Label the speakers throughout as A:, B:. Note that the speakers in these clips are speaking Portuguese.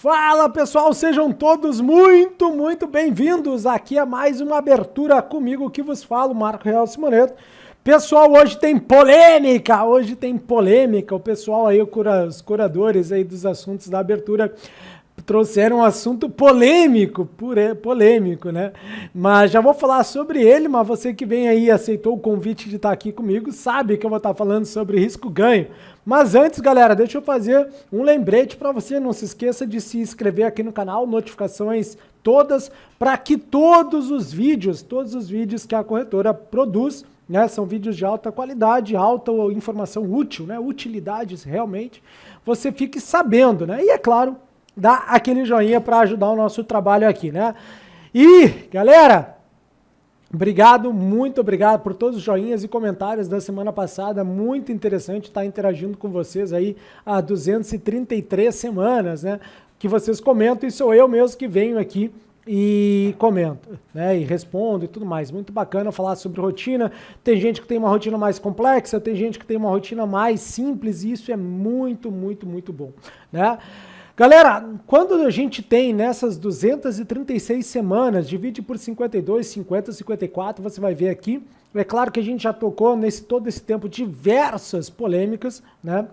A: Fala pessoal, sejam todos muito bem-vindos aqui a mais uma abertura comigo que vos falo, Marco Real Simoneto. Pessoal, hoje tem polêmica, o pessoal aí, os curadores aí dos assuntos da abertura trouxeram um assunto polêmico, né? Mas já vou falar sobre ele, mas você que vem aí e aceitou o convite de estar aqui comigo, sabe que eu vou estar falando sobre risco-ganho. Mas antes, galera, deixa eu fazer um lembrete para você, não se esqueça de se inscrever aqui no canal, notificações todas, para que todos os vídeos que a corretora produz, né, são vídeos de alta qualidade, alta informação útil, né, utilidades realmente, você fique sabendo, né? E é claro, dá aquele joinha para ajudar o nosso trabalho aqui, né? E, galera, muito obrigado por todos os joinhas e comentários da semana passada, muito interessante estar interagindo com vocês aí há 233 semanas, né? Que vocês comentam e sou eu mesmo que venho aqui e comento, né, e respondo e tudo mais. Muito bacana falar sobre rotina. Tem gente que tem uma rotina mais complexa, tem gente que tem uma rotina mais simples e isso é muito bom, né? Galera, quando a gente tem nessas 236 semanas, divide por 52, 50, 54, você vai ver aqui. É claro que a gente já tocou todo esse tempo diversas polêmicas, né?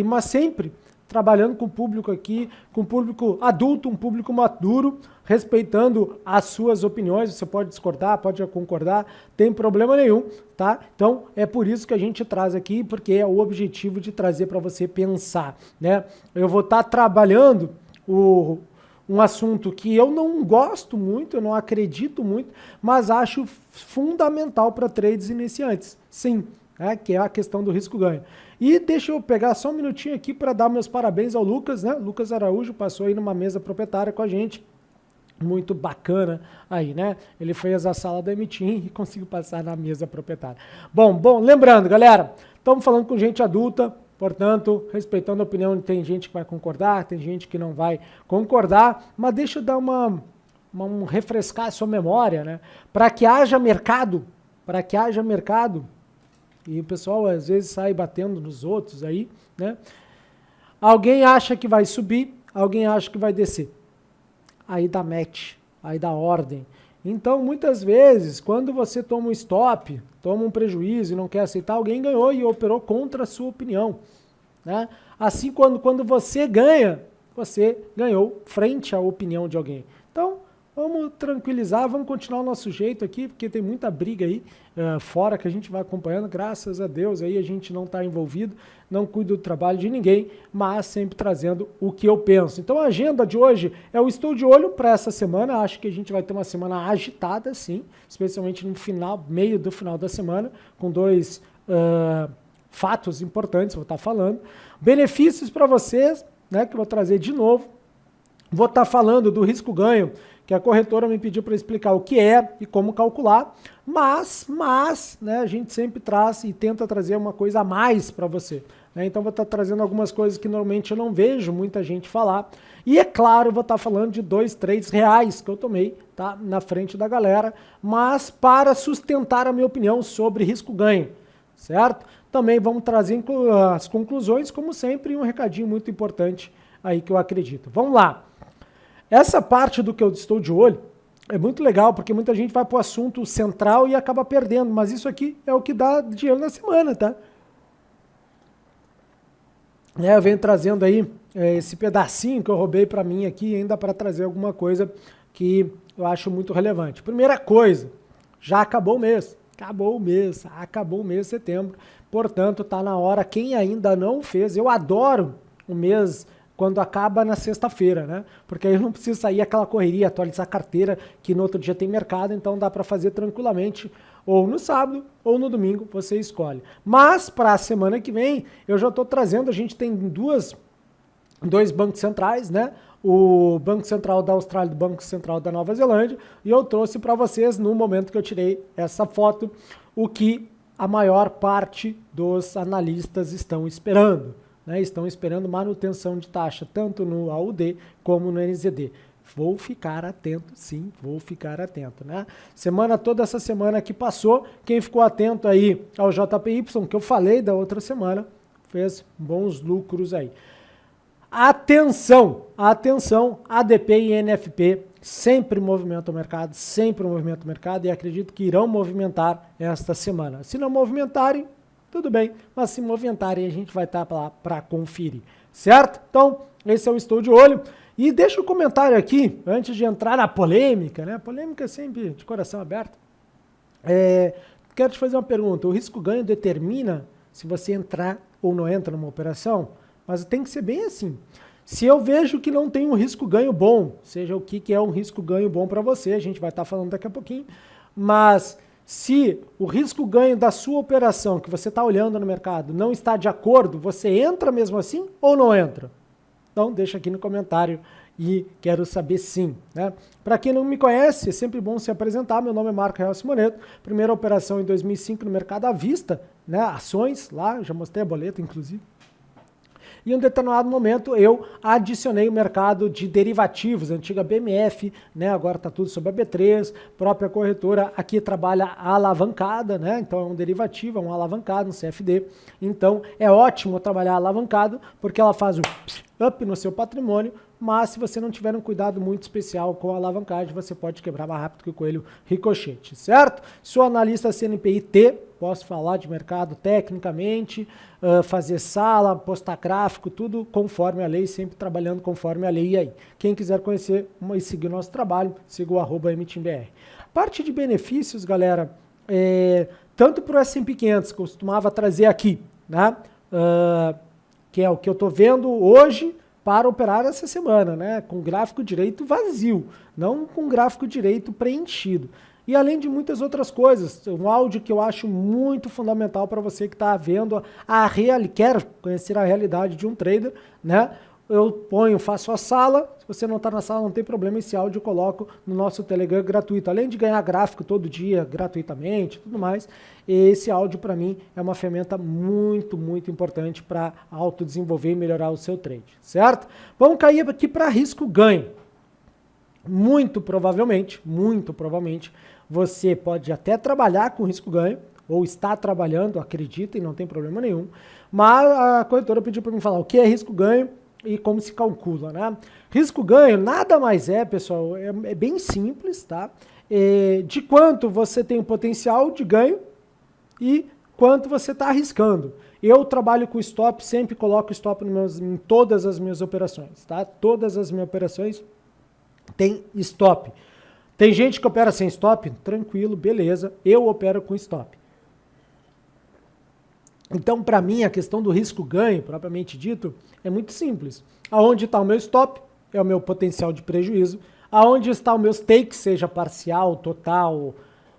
A: Mas sempre trabalhando com o público aqui, com o público adulto, um público maduro, respeitando as suas opiniões. Você pode discordar, pode concordar, tem problema nenhum, tá? Então, é por isso que a gente traz aqui, porque é o objetivo de trazer para você pensar, né? Eu vou estar trabalhando um assunto que eu não gosto muito, eu não acredito muito, mas acho fundamental para trades iniciantes, sim, né? Que é a questão do risco-ganho. E deixa eu pegar só um minutinho aqui para dar meus parabéns ao Lucas, né? Lucas Araújo passou aí numa mesa proprietária com a gente. Muito bacana aí, né? Ele fez a sala da Emitim e conseguiu passar na mesa proprietária. Bom, lembrando, galera, estamos falando com gente adulta, portanto, respeitando a opinião, tem gente que vai concordar, tem gente que não vai concordar, mas deixa eu dar refrescar a sua memória, né? Para que haja mercado, e o pessoal às vezes sai batendo nos outros aí, né? Alguém acha que vai subir, alguém acha que vai descer. Aí dá match, aí dá ordem. Então, muitas vezes, quando você toma um stop, toma um prejuízo e não quer aceitar, alguém ganhou e operou contra a sua opinião, né? Assim, quando você ganha, você ganhou frente à opinião de alguém. Então, vamos tranquilizar, vamos continuar o nosso jeito aqui, porque tem muita briga aí fora que a gente vai acompanhando, graças a Deus, aí a gente não está envolvido, não cuida do trabalho de ninguém, mas sempre trazendo o que eu penso. Então a agenda de hoje é o estou de olho para essa semana, acho que a gente vai ter uma semana agitada, sim, especialmente no meio do final da semana, com dois fatos importantes, vou estar falando. Benefícios para vocês, né, que eu vou trazer de novo. Vou estar falando do risco-ganho, que a corretora me pediu para explicar o que é e como calcular, mas né, a gente sempre traz e tenta trazer uma coisa a mais para você, né? Então vou estar trazendo algumas coisas que normalmente eu não vejo muita gente falar. E é claro, vou estar falando de 2 trades reais que eu tomei, tá, na frente da galera, mas para sustentar a minha opinião sobre risco-ganho, certo? Também vamos trazer as conclusões, como sempre, e um recadinho muito importante aí que eu acredito. Vamos lá. Essa parte do que eu estou de olho é muito legal, porque muita gente vai para o assunto central e acaba perdendo, mas isso aqui é o que dá dinheiro na semana, tá? Eu venho trazendo aí esse pedacinho que eu roubei para mim aqui, ainda para trazer alguma coisa que eu acho muito relevante. Primeira coisa, já acabou o mês de setembro, portanto está na hora, quem ainda não fez, eu adoro o mês quando acaba na sexta-feira, né? Porque aí não precisa sair aquela correria, atualizar a carteira, que no outro dia tem mercado, então dá para fazer tranquilamente, ou no sábado, ou no domingo, você escolhe. Mas para a semana que vem, eu já estou trazendo, a gente tem dois bancos centrais, né? O Banco Central da Austrália e o Banco Central da Nova Zelândia, e eu trouxe para vocês, no momento que eu tirei essa foto, o que a maior parte dos analistas estão esperando. Né, estão esperando manutenção de taxa, tanto no AUD como no NZD. Vou ficar atento, sim, vou ficar atento, né? Toda essa semana que passou, quem ficou atento aí ao JPY, que eu falei da outra semana, fez bons lucros aí. Atenção, atenção, ADP e NFP sempre movimentam o mercado, sempre movimentam o mercado e acredito que irão movimentar esta semana. Se não movimentarem, tudo bem, mas se movimentarem a gente vai estar lá para conferir, certo? Então, esse é o Estou de Olho. E deixa um comentário aqui, antes de entrar na polêmica, né? Polêmica sempre de coração aberto. Quero te fazer uma pergunta. O risco-ganho determina se você entrar ou não entra numa operação? Mas tem que ser bem assim. Se eu vejo que não tem um risco-ganho bom, seja o que é um risco-ganho bom para você, a gente vai estar falando daqui a pouquinho, mas se o risco-ganho da sua operação que você está olhando no mercado não está de acordo, você entra mesmo assim ou não entra? Então, deixa aqui no comentário e quero saber sim. Né? Para quem não me conhece, é sempre bom se apresentar. Meu nome é Marco Real Simoneto. Primeira operação em 2005 no mercado à vista, né? Ações lá, já mostrei a boleta, inclusive. E em um determinado momento eu adicionei o mercado de derivativos, a antiga BMF, né? Agora está tudo sobre a B3, própria corretora aqui trabalha alavancada, né? Então é um derivativo, é um alavancado, um CFD. Então é ótimo trabalhar alavancado porque ela faz o up no seu patrimônio, mas se você não tiver um cuidado muito especial com a alavancagem, você pode quebrar mais rápido que o coelho ricochete, certo? Sou analista CNPI-T, posso falar de mercado tecnicamente, fazer sala, postar gráfico, tudo conforme a lei, sempre trabalhando conforme a lei aí. Quem quiser conhecer e seguir o nosso trabalho, siga o @mtimbr. Parte de benefícios, galera, tanto para o S&P 500, que eu costumava trazer aqui, né? Que é o que eu estou vendo hoje para operar essa semana, né? Com gráfico direito vazio, não com gráfico direito preenchido. E além de muitas outras coisas, um áudio que eu acho muito fundamental para você que está vendo quer conhecer a realidade de um trader, né? Eu faço a sala, se você não está na sala não tem problema, esse áudio eu coloco no nosso Telegram gratuito, além de ganhar gráfico todo dia gratuitamente, tudo mais, esse áudio para mim é uma ferramenta muito, muito importante para autodesenvolver e melhorar o seu trade, certo? Vamos cair aqui para risco-ganho. Muito provavelmente, você pode até trabalhar com risco-ganho, ou está trabalhando, acreditem, não tem problema nenhum, mas a corretora pediu para mim falar o que é risco-ganho e como se calcula, né? Risco-ganho nada mais é, pessoal, é bem simples, tá? De quanto você tem o potencial de ganho e quanto você está arriscando. Eu trabalho com stop, sempre coloco stop em todas as minhas operações, tá? Todas as minhas operações tem stop. Tem gente que opera sem stop, tranquilo, beleza, eu opero com stop. Então, para mim, a questão do risco-ganho, propriamente dito, é muito simples. Aonde está o meu stop, é o meu potencial de prejuízo. Aonde está o meu take, seja parcial, total,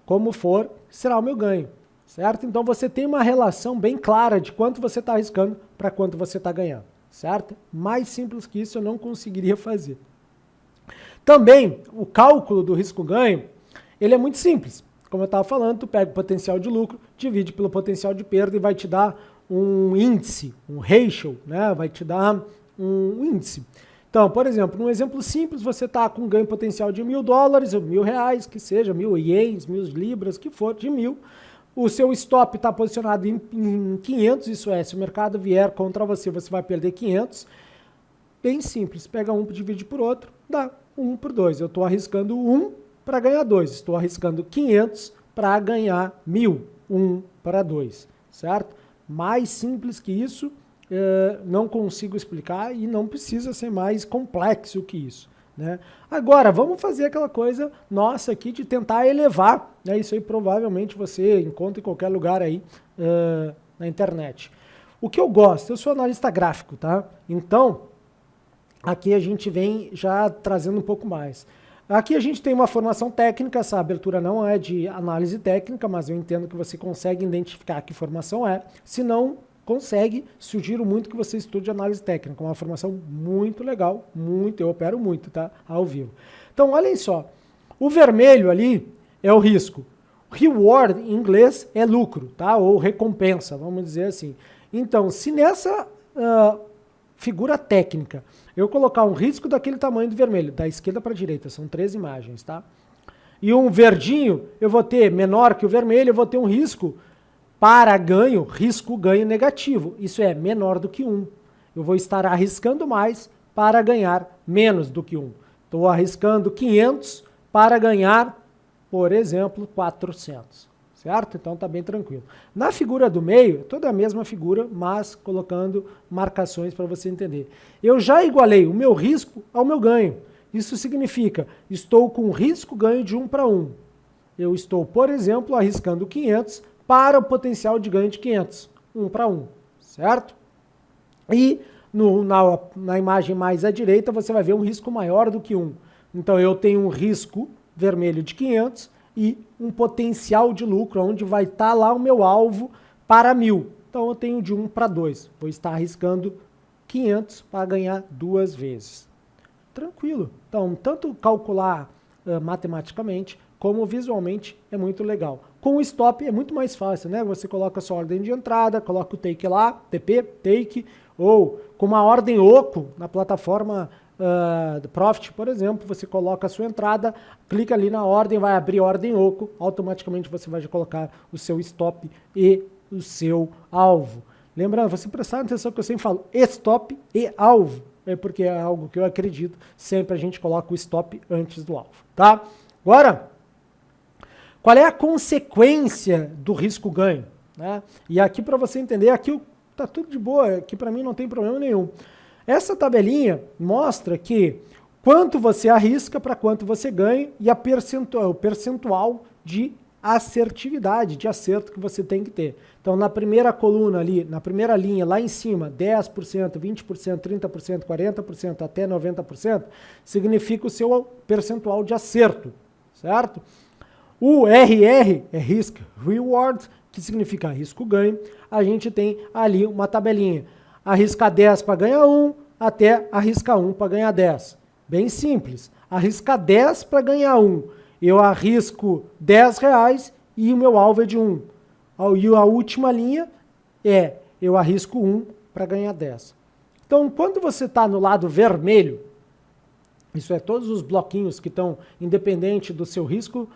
A: como for, será o meu ganho, certo? Então, você tem uma relação bem clara de quanto você está arriscando para quanto você está ganhando, certo? Mais simples que isso eu não conseguiria fazer. Também, o cálculo do risco-ganho, ele é muito simples. Como eu estava falando, tu pega o potencial de lucro, divide pelo potencial de perda e vai te dar um índice, um ratio, né? Vai te dar um índice. Então, por exemplo, num exemplo simples, você está com um ganho potencial de $1.000, ou R$1.000, que seja, 1.000 ienes, 1.000 libras, que for, de 1.000. O seu stop está posicionado em 500, isso é, se o mercado vier contra você, você vai perder 500. Bem simples, pega um, divide por outro, dá 1 por 2. Eu estou arriscando 1 para ganhar 2. Estou arriscando 500 para ganhar 1.000. 1 para 2, certo? Mais simples que isso, não consigo explicar e não precisa ser mais complexo que isso, né? Agora, vamos fazer aquela coisa nossa aqui de tentar elevar, né? Isso aí provavelmente você encontra em qualquer lugar aí na internet. O que eu gosto, eu sou analista gráfico, tá? Então, aqui a gente vem já trazendo um pouco mais. Aqui a gente tem uma formação técnica, essa abertura não é de análise técnica, mas eu entendo que você consegue identificar que formação é. Se não consegue, sugiro muito que você estude análise técnica, uma formação muito legal, eu opero muito, tá? Ao vivo. Então, olhem só, o vermelho ali é o risco. Reward, em inglês, é lucro, tá? Ou recompensa, vamos dizer assim. Então, se nessa figura técnica eu colocar um risco daquele tamanho do vermelho, da esquerda para a direita, são 3 imagens, tá? E um verdinho, eu vou ter menor que o vermelho, eu vou ter um risco para ganho, risco-ganho negativo. Isso é menor do que 1. eu vou estar arriscando mais para ganhar menos do que 1. Estou arriscando 500 para ganhar, por exemplo, 400. Certo? Então tá bem tranquilo. Na figura do meio, toda a mesma figura, mas colocando marcações para você entender. Eu já igualei o meu risco ao meu ganho. Isso significa, estou com risco-ganho de 1 para 1. Eu estou, por exemplo, arriscando 500 para o potencial de ganho de 500. 1 para 1, certo? E na imagem mais à direita, você vai ver um risco maior do que 1. Então eu tenho um risco vermelho de 500 e um potencial de lucro, onde vai estar lá o meu alvo para 1.000. Então eu tenho de 1 para 2. Vou estar arriscando 500 para ganhar 2 vezes. Tranquilo. Então, tanto calcular matematicamente, como visualmente é muito legal. Com o stop é muito mais fácil, né? Você coloca a sua ordem de entrada, coloca o take lá, TP, take, ou com uma ordem oco na plataforma do Profit, por exemplo, você coloca a sua entrada, clica ali na ordem, vai abrir ordem oco, automaticamente você vai colocar o seu stop e o seu alvo. Lembrando, você prestar atenção que eu sempre falo stop e alvo, porque é algo que eu acredito, sempre a gente coloca o stop antes do alvo, tá? Agora, qual é a consequência do risco-ganho? Né? E aqui para você entender, aqui tá tudo de boa, aqui para mim não tem problema nenhum. Essa tabelinha mostra que quanto você arrisca para quanto você ganha e o percentual de assertividade, de acerto que você tem que ter. Então, na primeira coluna ali, na primeira linha, lá em cima, 10%, 20%, 30%, 40%, até 90%, significa o seu percentual de acerto, certo? O RR é Risk Reward, que significa risco-ganho. A gente tem ali uma tabelinha. Arrisca 10 para ganhar 1, até arrisca 1 para ganhar 10. Bem simples. Arrisca 10 para ganhar 1. Eu arrisco R$10 e o meu alvo é de 1. E a última linha é, eu arrisco 1 para ganhar 10. Então, quando você está no lado vermelho, isso é, todos os bloquinhos que estão independente do seu risco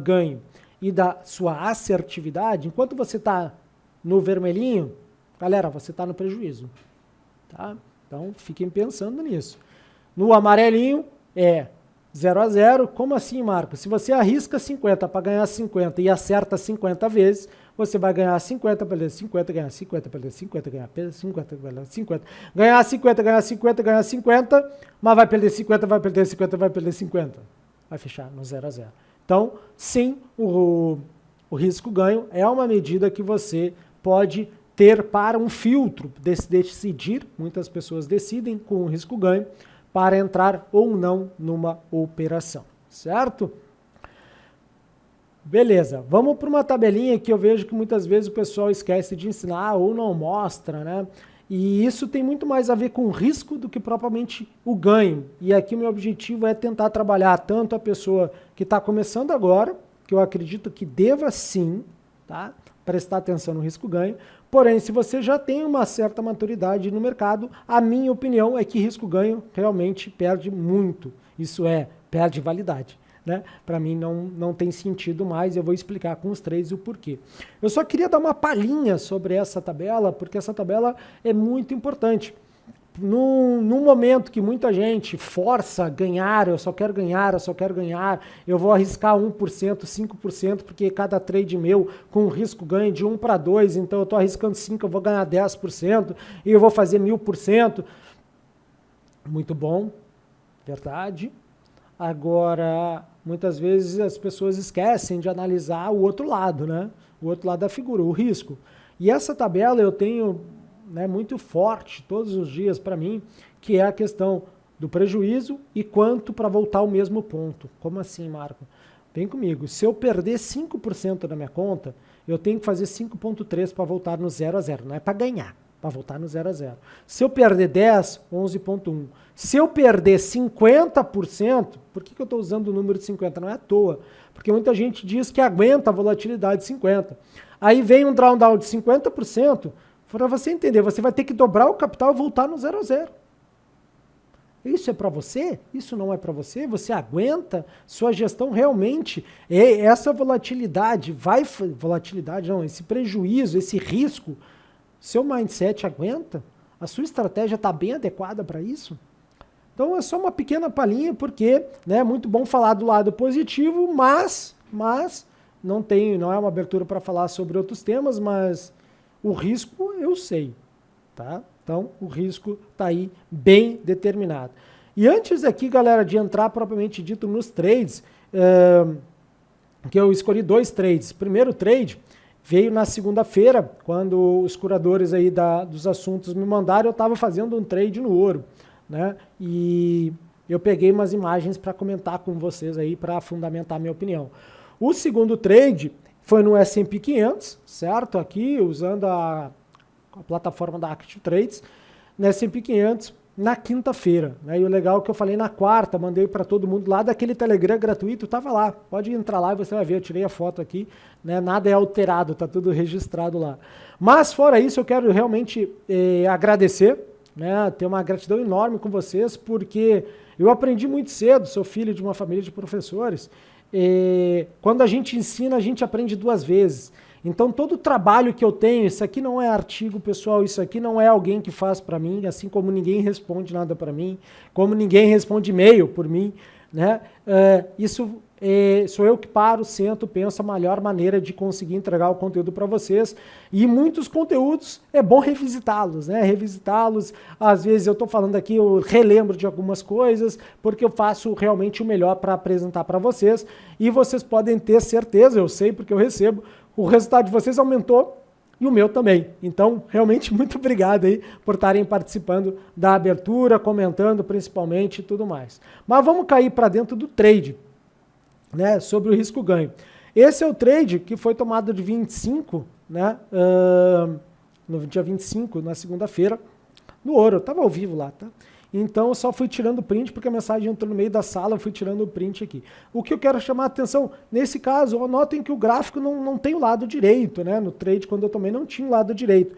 A: ganho e da sua assertividade, enquanto você está no vermelhinho, galera, você está no prejuízo. Tá? Então, fiquem pensando nisso. No amarelinho é 0 a 0. Como assim, Marco? Se você arrisca 50 para ganhar 50 e acerta 50 vezes, você vai ganhar 50, perder 50, ganhar 50, perder 50, ganhar 50, perder 50. Ganhar 50, ganhar 50, ganhar 50, mas vai perder 50, vai perder 50, vai perder 50. Vai fechar no 0 a 0. Então, sim, o risco-ganho é uma medida que você pode ter para um filtro, decidir, muitas pessoas decidem com o risco-ganho, para entrar ou não numa operação, certo? Beleza, vamos para uma tabelinha que eu vejo que muitas vezes o pessoal esquece de ensinar ou não mostra, né? E isso tem muito mais a ver com o risco do que propriamente o ganho. E aqui o meu objetivo é tentar trabalhar tanto a pessoa que está começando agora, que eu acredito que deva sim, tá? Prestar atenção no risco-ganho. Porém, se você já tem uma certa maturidade no mercado, a minha opinião é que risco-ganho realmente perde muito. Isso é, perde validade. Né? Para mim não tem sentido mais, eu vou explicar com os três o porquê. Eu só queria dar uma palhinha sobre essa tabela, porque essa tabela é muito importante. Num momento que muita gente força ganhar, eu só quero ganhar, eu vou arriscar 1%, 5%, porque cada trade meu com risco ganho de 1 para 2, então eu estou arriscando 5%, eu vou ganhar 10%, e eu vou fazer 1000%. Muito bom, verdade. Agora, muitas vezes as pessoas esquecem de analisar o outro lado, né? O outro lado da figura, o risco. E essa tabela eu tenho, né, muito forte todos os dias para mim, que é a questão do prejuízo e quanto para voltar ao mesmo ponto. Como assim, Marco? Vem comigo. Se eu perder 5% da minha conta, eu tenho que fazer 5,3 para voltar no 0 a 0. Não é para ganhar, para voltar no 0 a 0. Se eu perder 10, 11,1. Se eu perder 50%, por que eu estou usando o número de 50? Não é à toa, porque muita gente diz que aguenta a volatilidade de 50%. Aí vem um drawdown de 50%, para você entender, você vai ter que dobrar o capital e voltar no 0 a 0. Isso é para você? Isso não é para você? Você aguenta? Sua gestão realmente, essa volatilidade, esse prejuízo, esse risco, seu mindset aguenta? A sua estratégia está bem adequada para isso? Então é só uma pequena palhinha, porque é muito bom falar do lado positivo, mas não é uma abertura para falar sobre outros temas, mas o risco eu sei, tá? Então o risco está aí bem determinado. E antes aqui, galera, de entrar propriamente dito nos trades, que eu escolhi 2 trades. Primeiro trade veio na segunda-feira, quando os curadores aí dos assuntos me mandaram, eu estava fazendo um trade no ouro, né? E eu peguei umas imagens para comentar com vocês aí, para fundamentar minha opinião. O segundo trade foi no S&P 500, certo? Aqui, usando a plataforma da Active Trades, no S&P 500, na quinta-feira, né? E o legal é que eu falei na quarta, mandei para todo mundo lá daquele Telegram gratuito, tava lá, pode entrar lá e você vai ver, eu tirei a foto aqui, né? Nada é alterado, tá tudo registrado lá. Mas fora isso, eu quero realmente agradecer, né? Ter uma gratidão enorme com vocês, porque eu aprendi muito cedo, sou filho de uma família de professores, quando a gente ensina, a gente aprende 2 vezes. Então, todo o trabalho que eu tenho, isso aqui não é artigo, pessoal, isso aqui não é alguém que faz para mim, assim como ninguém responde nada para mim, como ninguém responde e-mail por mim, né? Sou eu que paro, sento, penso a melhor maneira de conseguir entregar o conteúdo para vocês. E muitos conteúdos é bom revisitá-los, né? Revisitá-los, às vezes eu estou falando aqui, eu relembro de algumas coisas, porque eu faço realmente o melhor para apresentar para vocês. E vocês podem ter certeza, eu sei porque eu recebo, o resultado de vocês aumentou e o meu também. Então, realmente, muito obrigado aí por estarem participando da abertura, comentando principalmente e tudo mais. Mas vamos cair para dentro do trade, né, sobre o risco-ganho. Esse é o trade que foi tomado de 25, né, no dia 25, na segunda-feira, no ouro. Eu estava ao vivo lá, tá? Então, eu só fui tirando print, porque a mensagem entrou no meio da sala, eu fui tirando o print aqui. O que eu quero chamar a atenção, nesse caso, notem que o gráfico não tem o lado direito, né? No trade, quando eu tomei, não tinha o lado direito.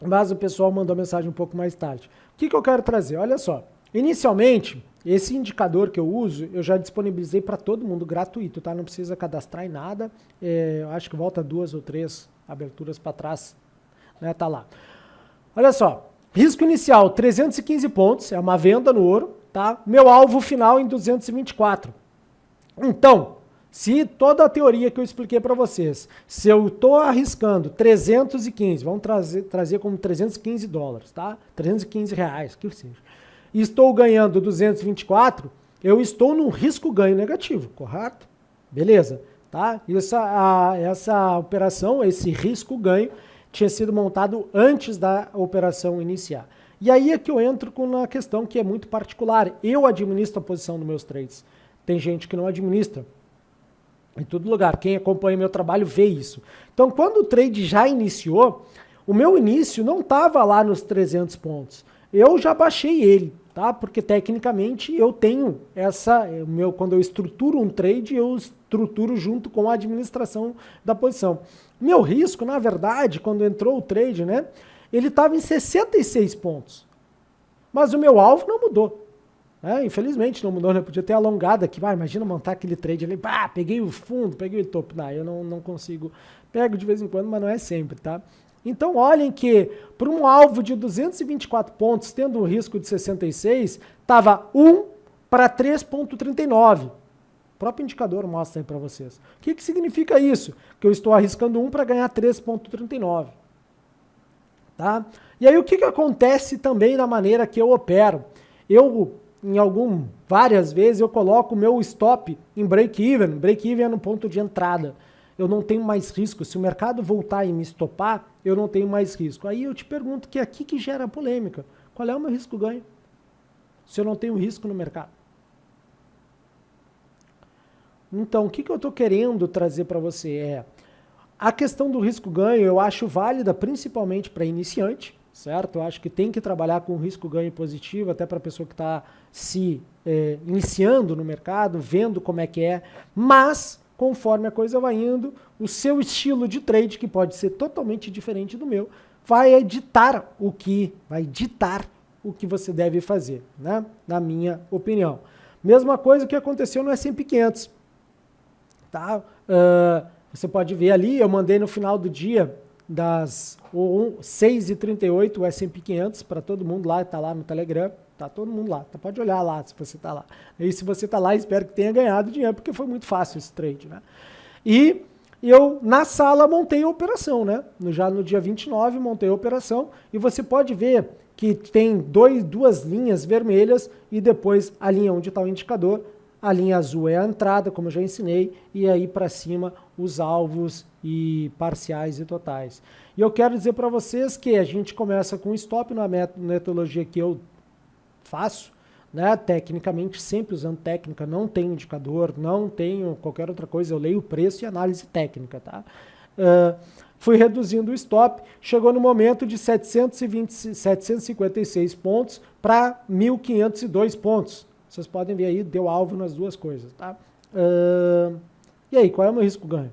A: Mas o pessoal mandou a mensagem um pouco mais tarde. O que eu quero trazer? Olha só. Inicialmente, esse indicador que eu uso, eu já disponibilizei para todo mundo gratuito, tá? Não precisa cadastrar em nada. Eu acho que volta 2 ou 3 aberturas para trás, né? Tá lá. Olha só. Risco inicial, 315 pontos, é uma venda no ouro, tá? Meu alvo final em 224. Então, se toda a teoria que eu expliquei para vocês, se eu estou arriscando 315, vamos trazer como 315 dólares, tá? 315 reais, que seja. E estou ganhando 224, eu estou num risco-ganho negativo, correto? Beleza, tá? Essa operação, esse risco-ganho, tinha sido montado antes da operação iniciar. E aí é que eu entro com uma questão que é muito particular. Eu administro a posição dos meus trades. Tem gente que não administra. Em todo lugar. Quem acompanha meu trabalho vê isso. Então, quando o trade já iniciou, o meu início não estava lá nos 300 pontos. Eu já baixei ele, tá? Porque tecnicamente eu tenho quando eu estruturo um trade, eu estruturo junto com a administração da posição. Meu risco, na verdade, quando entrou o trade, né, ele estava em 66 pontos. Mas o meu alvo não mudou. Né? Infelizmente não mudou, né? Podia ter alongado aqui. Imagina montar aquele trade ali, peguei o fundo, peguei o topo. Não, eu não consigo. Pego de vez em quando, mas não é sempre, tá? Então, olhem que para um alvo de 224 pontos, tendo um risco de 66, estava 1 para 3,39. O próprio indicador mostra aí para vocês. O que significa isso? Que eu estou arriscando 1 para ganhar 3,39. Tá? E aí, o que acontece também na maneira que eu opero? Várias vezes, eu coloco o meu stop em break-even. Break-even é no ponto de entrada. Eu não tenho mais risco. Se o mercado voltar e me estopar, eu não tenho mais risco. Aí eu te pergunto, que é aqui que gera polêmica. Qual é o meu risco-ganho? Se eu não tenho risco no mercado. Então, o que eu estou querendo trazer para você a questão do risco-ganho eu acho válida principalmente para iniciante, certo? Eu acho que tem que trabalhar com risco-ganho positivo, até para a pessoa que está se iniciando no mercado, vendo como é que é, mas conforme a coisa vai indo, o seu estilo de trade, que pode ser totalmente diferente do meu, vai ditar o que você deve fazer, né? Na minha opinião. Mesma coisa que aconteceu no S&P 500. Tá? Você pode ver ali, eu mandei no final do dia, das 6h38, o S&P 500, para todo mundo lá, está lá no Telegram, tá todo mundo lá, pode olhar lá se você está lá. E se você está lá, espero que tenha ganhado dinheiro, porque foi muito fácil esse trade, né? E eu, na sala, montei a operação, né? Já no dia 29, montei a operação, e você pode ver que tem duas linhas vermelhas e depois a linha onde está o indicador. A linha azul é a entrada, como eu já ensinei, e aí para cima os alvos e parciais e totais. E eu quero dizer para vocês que a gente começa com stop na metodologia que eu faço, né? Tecnicamente, sempre usando técnica, não tenho indicador, não tenho qualquer outra coisa, eu leio o preço e análise técnica, tá? Fui reduzindo o stop, chegou no momento de 756 pontos para 1.502 pontos. Vocês podem ver aí, deu alvo nas duas coisas, tá? E aí, qual é o meu risco-ganho?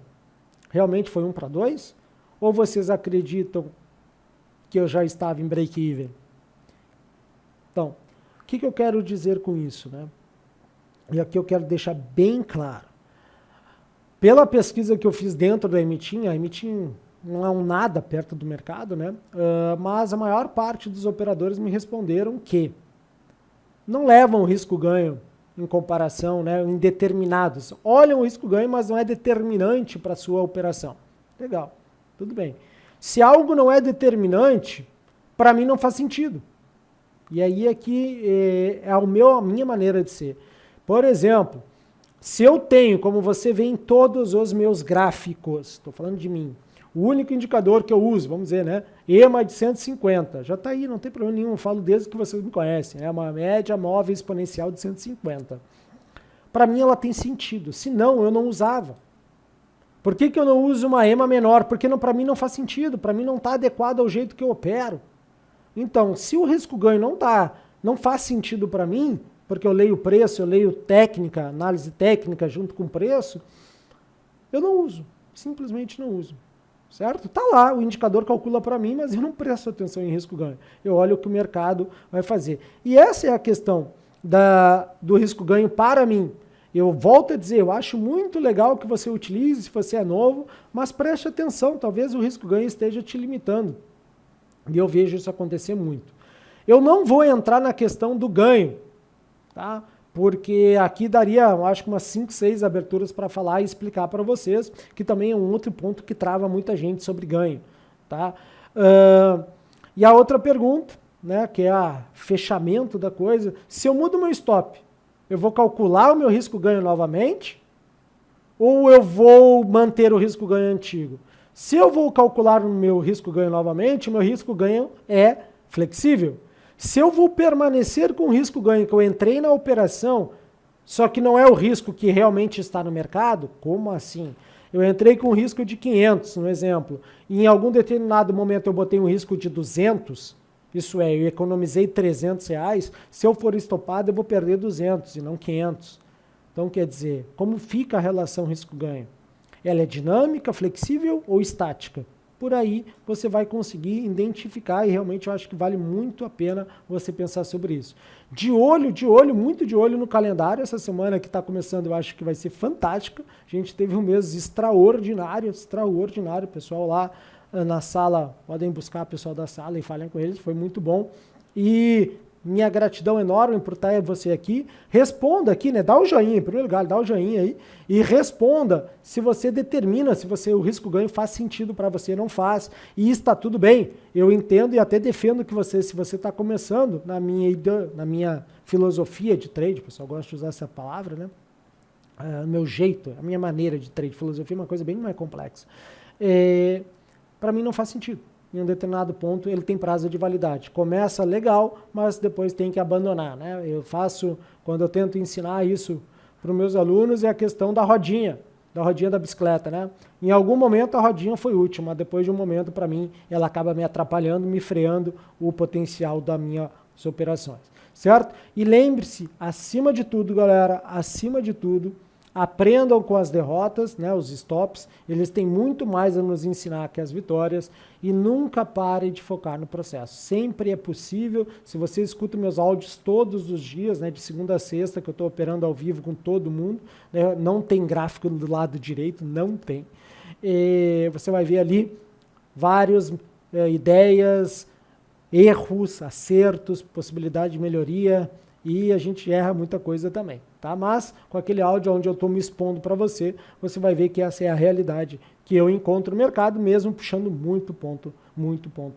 A: Realmente foi 1 para 2? Ou vocês acreditam que eu já estava em break-even? Então, o que eu quero dizer com isso, né? E aqui eu quero deixar bem claro. Pela pesquisa que eu fiz dentro da Emitim, a Emitim não é um nada perto do mercado, né? Mas a maior parte dos operadores me responderam que não levam o risco-ganho em comparação, né, em determinados. Olham o risco-ganho, mas não é determinante para a sua operação. Legal, tudo bem. Se algo não é determinante, para mim não faz sentido. E aí aqui é a minha maneira de ser. Por exemplo, se eu tenho, como você vê em todos os meus gráficos, estou falando de mim, o único indicador que eu uso, vamos dizer, né, EMA de 150, já está aí, não tem problema nenhum, eu falo desde que vocês me conhecem, é uma média móvel exponencial de 150. Para mim ela tem sentido, senão eu não usava. Por que eu não uso uma EMA menor? Porque para mim não faz sentido, para mim não está adequado ao jeito que eu opero. Então, se o risco-ganho não faz sentido para mim, porque eu leio preço, eu leio técnica, análise técnica junto com preço, eu não uso, simplesmente não uso. Certo? Tá lá, o indicador calcula para mim, mas eu não presto atenção em risco-ganho. Eu olho o que o mercado vai fazer. E essa é a questão do risco-ganho para mim. Eu volto a dizer, eu acho muito legal que você utilize se você é novo, mas preste atenção, talvez o risco-ganho esteja te limitando. E eu vejo isso acontecer muito. Eu não vou entrar na questão do ganho, tá? Porque aqui daria, eu acho que umas 5, 6 aberturas para falar e explicar para vocês, que também é um outro ponto que trava muita gente sobre ganho, tá? E a outra pergunta, né, que é a fechamento da coisa, se eu mudo meu stop, eu vou calcular o meu risco-ganho novamente ou eu vou manter o risco-ganho antigo? Se eu vou calcular o meu risco-ganho novamente, o meu risco-ganho é flexível. Se eu vou permanecer com o risco-ganho que eu entrei na operação, só que não é o risco que realmente está no mercado, como assim? Eu entrei com um risco de 500, no exemplo, e em algum determinado momento eu botei um risco de 200, isso é, eu economizei R$300, se eu for estopado eu vou perder 200 e não 500. Então quer dizer, como fica a relação risco-ganho? Ela é dinâmica, flexível ou estática? Por aí você vai conseguir identificar e realmente eu acho que vale muito a pena você pensar sobre isso. De olho, muito de olho no calendário. Essa semana que está começando eu acho que vai ser fantástica. A gente teve um mês extraordinário. O pessoal lá na sala, podem buscar o pessoal da sala e falem com eles, foi muito bom. E minha gratidão enorme por estar você aqui. Responda aqui, né? Dá o joinha, em primeiro lugar, dá o joinha aí e responda se você determina se o risco-ganho faz sentido para você, não faz. E está tudo bem. Eu entendo e até defendo que se você está começando na minha filosofia de trade, o pessoal gosta de usar essa palavra, né? Meu jeito, a minha maneira de trade. Filosofia é uma coisa bem mais complexa. Para mim não faz sentido. Em um determinado ponto ele tem prazo de validade. Começa legal, mas depois tem que abandonar, né? Quando eu tento ensinar isso para os meus alunos, é a questão da rodinha da bicicleta, né? Em algum momento a rodinha foi útil, mas depois de um momento, para mim, ela acaba me atrapalhando, me freando o potencial das minhas operações, certo? E lembre-se, acima de tudo, galera, aprendam com as derrotas, né, os stops, eles têm muito mais a nos ensinar que as vitórias e nunca parem de focar no processo. Sempre é possível, se você escuta meus áudios todos os dias, né, de segunda a sexta, que eu estou operando ao vivo com todo mundo, né, não tem gráfico do lado direito, não tem. Você vai ver ali várias ideias, erros, acertos, possibilidade de melhoria, e a gente erra muita coisa também, tá? Mas com aquele áudio onde eu estou me expondo para você, você vai ver que essa é a realidade que eu encontro no mercado, mesmo puxando muito ponto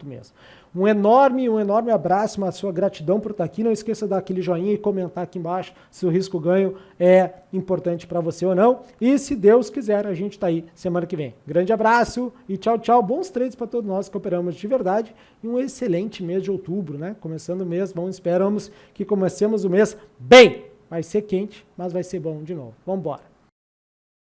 A: mesmo. Um enorme abraço, uma sua gratidão por estar aqui. Não esqueça de dar aquele joinha e comentar aqui embaixo se o risco-ganho é importante para você ou não. E se Deus quiser, a gente está aí semana que vem. Grande abraço e tchau, tchau. Bons trades para todos nós que operamos de verdade. E um excelente mês de outubro, né? Começando o mês, esperamos que comecemos o mês bem. Vai ser quente, mas vai ser bom de novo. Vamos embora.